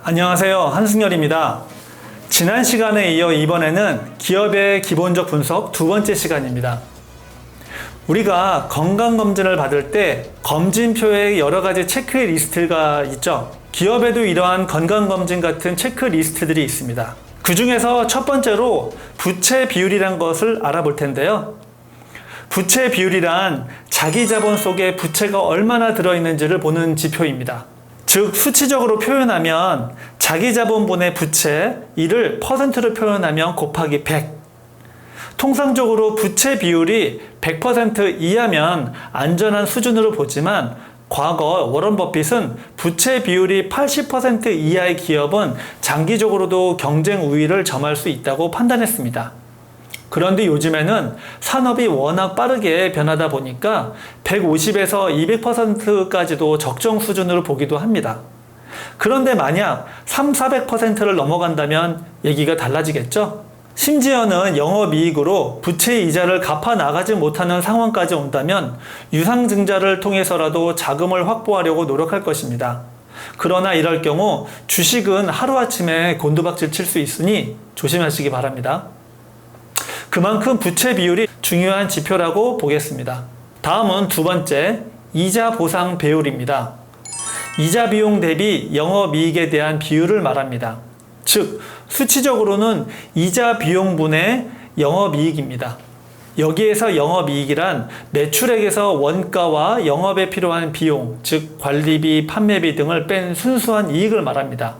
안녕하세요. 한승열입니다. 지난 시간에 이어 이번에는 기업의 기본적 분석 두 번째 시간입니다. 우리가 건강검진을 받을 때 검진표에 여러 가지 체크리스트가 있죠. 기업에도 이러한 건강검진 같은 체크리스트들이 있습니다. 그 중에서 첫 번째로 부채 비율이란 것을 알아볼 텐데요. 부채 비율이란 자기 자본 속에 부채가 얼마나 들어있는지를 보는 지표입니다. 즉 수치적으로 표현하면 자기 자본분의 부채, 이를 퍼센트로 표현하면 곱하기 100. 통상적으로 부채 비율이 100% 이하면 안전한 수준으로 보지만 과거 워런 버핏은 부채 비율이 80% 이하의 기업은 장기적으로도 경쟁 우위를 점할 수 있다고 판단했습니다. 그런데 요즘에는 산업이 워낙 빠르게 변하다 보니까 150에서 200%까지도 적정 수준으로 보기도 합니다. 그런데 만약 300~400%를 넘어간다면 얘기가 달라지겠죠? 심지어는 영업이익으로 부채 이자를 갚아 나가지 못하는 상황까지 온다면 유상증자를 통해서라도 자금을 확보하려고 노력할 것입니다. 그러나 이럴 경우 주식은 하루아침에 곤두박질 칠 수 있으니 조심하시기 바랍니다. 그만큼 부채 비율이 중요한 지표라고 보겠습니다. 다음은 두 번째, 이자 보상 배율입니다. 이자 비용 대비 영업이익에 대한 비율을 말합니다. 즉, 수치적으로는 이자 비용분의 영업이익입니다. 여기에서 영업이익이란 매출액에서 원가와 영업에 필요한 비용, 즉 관리비, 판매비 등을 뺀 순수한 이익을 말합니다.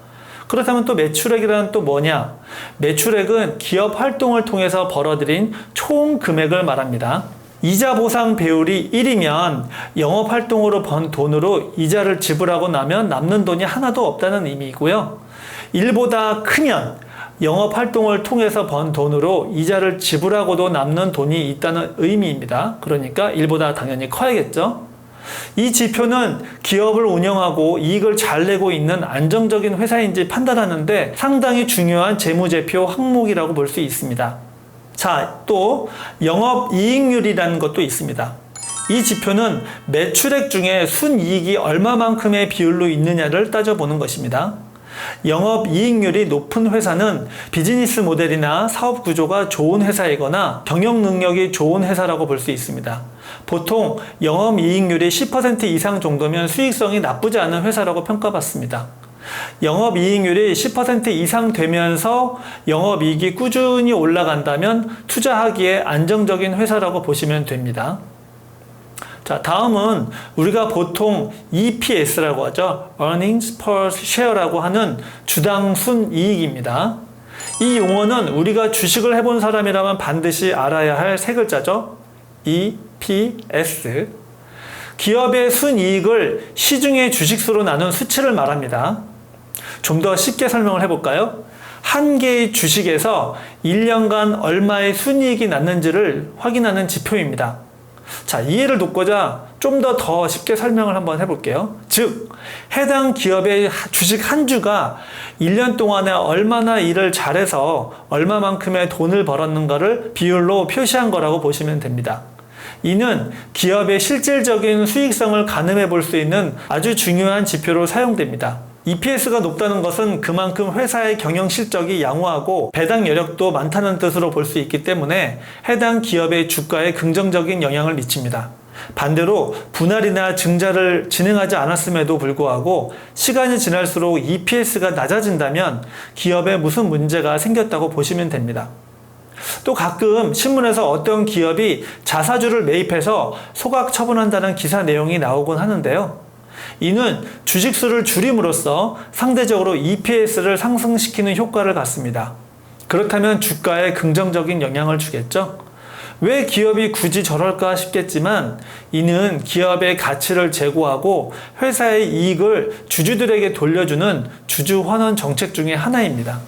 그렇다면 또 매출액이란 또 뭐냐? 매출액은 기업 활동을 통해서 벌어들인 총 금액을 말합니다. 이자 보상 배율이 1이면 영업 활동으로 번 돈으로 이자를 지불하고 나면 남는 돈이 하나도 없다는 의미이고요. 1보다 크면 영업 활동을 통해서 번 돈으로 이자를 지불하고도 남는 돈이 있다는 의미입니다. 그러니까 1보다 당연히 커야겠죠. 이 지표는 기업을 운영하고 이익을 잘 내고 있는 안정적인 회사인지 판단하는데 상당히 중요한 재무제표 항목이라고 볼 수 있습니다. 자, 또 영업이익률이라는 것도 있습니다. 이 지표는 매출액 중에 순이익이 얼마만큼의 비율로 있느냐를 따져보는 것입니다. 영업이익률이 높은 회사는 비즈니스 모델이나 사업 구조가 좋은 회사이거나 경영 능력이 좋은 회사라고 볼 수 있습니다. 보통 영업이익률이 10% 이상 정도면 수익성이 나쁘지 않은 회사라고 평가받습니다. 영업이익률이 10% 이상 되면서 영업이익이 꾸준히 올라간다면 투자하기에 안정적인 회사라고 보시면 됩니다. 자, 다음은 우리가 보통 EPS라고 하죠. Earnings per Share라고 하는 주당 순이익입니다. 이 용어는 우리가 주식을 해본 사람이라면 반드시 알아야 할 세 글자죠. EPS. 기업의 순이익을 시중의 주식수로 나눈 수치를 말합니다. 좀 더 쉽게 설명을 해볼까요? 한 개의 주식에서 1년간 얼마의 순이익이 났는지를 확인하는 지표입니다. 자, 이해를 돕고자 좀 더 쉽게 설명을 한번 해볼게요. 즉, 해당 기업의 주식 한 주가 1년 동안에 얼마나 일을 잘해서 얼마만큼의 돈을 벌었는가를 비율로 표시한 거라고 보시면 됩니다. 이는 기업의 실질적인 수익성을 가늠해 볼 수 있는 아주 중요한 지표로 사용됩니다. EPS가 높다는 것은 그만큼 회사의 경영 실적이 양호하고 배당 여력도 많다는 뜻으로 볼 수 있기 때문에 해당 기업의 주가에 긍정적인 영향을 미칩니다. 반대로 분할이나 증자를 진행하지 않았음에도 불구하고 시간이 지날수록 EPS가 낮아진다면 기업에 무슨 문제가 생겼다고 보시면 됩니다. 또 가끔 신문에서 어떤 기업이 자사주를 매입해서 소각 처분한다는 기사 내용이 나오곤 하는데요. 이는 주식수를 줄임으로써 상대적으로 EPS를 상승시키는 효과를 갖습니다. 그렇다면 주가에 긍정적인 영향을 주겠죠? 왜 기업이 굳이 저럴까 싶겠지만 이는 기업의 가치를 제고하고 회사의 이익을 주주들에게 돌려주는 주주환원 정책 중에 하나입니다.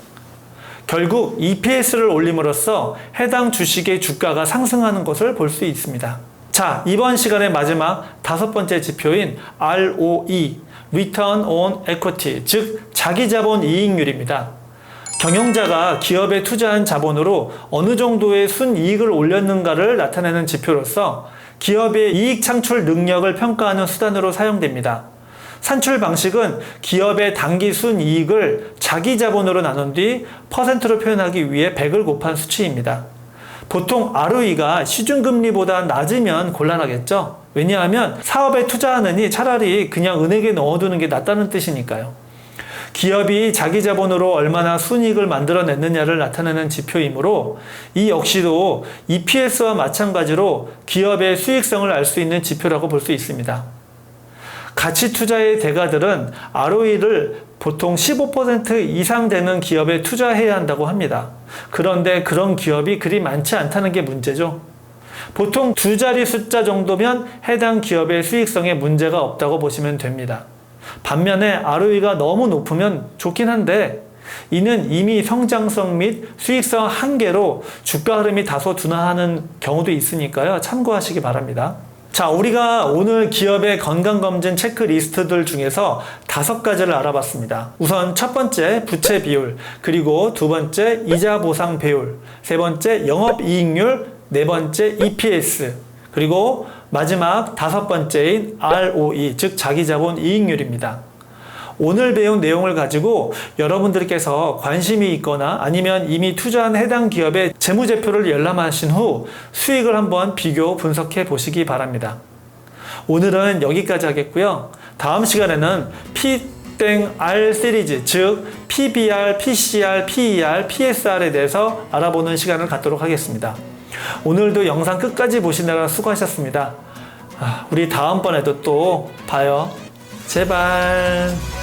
결국 EPS를 올림으로써 해당 주식의 주가가 상승하는 것을 볼 수 있습니다. 자, 이번 시간의 마지막 다섯 번째 지표인 ROE, Return on Equity, 즉 자기자본 이익률입니다. 경영자가 기업에 투자한 자본으로 어느 정도의 순이익을 올렸는가를 나타내는 지표로서 기업의 이익 창출 능력을 평가하는 수단으로 사용됩니다. 산출 방식은 기업의 당기 순이익을 자기 자본으로 나눈 뒤 퍼센트로 표현하기 위해 100을 곱한 수치입니다. 보통 ROE가 시중금리보다 낮으면 곤란하겠죠. 왜냐하면 사업에 투자하느니 차라리 그냥 은행에 넣어두는 게 낫다는 뜻이니까요. 기업이 자기 자본으로 얼마나 순이익을 만들어냈느냐를 나타내는 지표이므로 이 역시도 EPS와 마찬가지로 기업의 수익성을 알 수 있는 지표라고 볼 수 있습니다. 가치 투자의 대가들은 ROE를 보통 15% 이상 되는 기업에 투자해야 한다고 합니다. 그런데 그런 기업이 그리 많지 않다는 게 문제죠. 보통 두 자리 숫자 정도면 해당 기업의 수익성에 문제가 없다고 보시면 됩니다. 반면에 ROE가 너무 높으면 좋긴 한데 이는 이미 성장성 및 수익성 한계로 주가 흐름이 다소 둔화하는 경우도 있으니까요. 참고하시기 바랍니다. 자, 우리가 오늘 기업의 건강검진 체크리스트들 중에서 5가지를 알아봤습니다. 우선 첫 번째 부채 비율, 그리고 두 번째 이자 보상 배율, 세 번째 영업이익률, 네 번째 EPS, 그리고 마지막 5번째인 ROE, 즉 자기자본 이익률입니다. 오늘 배운 내용을 가지고 여러분들께서 관심이 있거나 아니면 이미 투자한 해당 기업의 재무제표를 열람하신 후 수익을 한번 비교 분석해 보시기 바랍니다. 오늘은 여기까지 하겠고요. 다음 시간에는 P-R 시리즈, 즉 PBR, PCR, PER, PSR에 대해서 알아보는 시간을 갖도록 하겠습니다. 오늘도 영상 끝까지 보시느라 수고하셨습니다. 우리 다음번에도 또 봐요. 제발.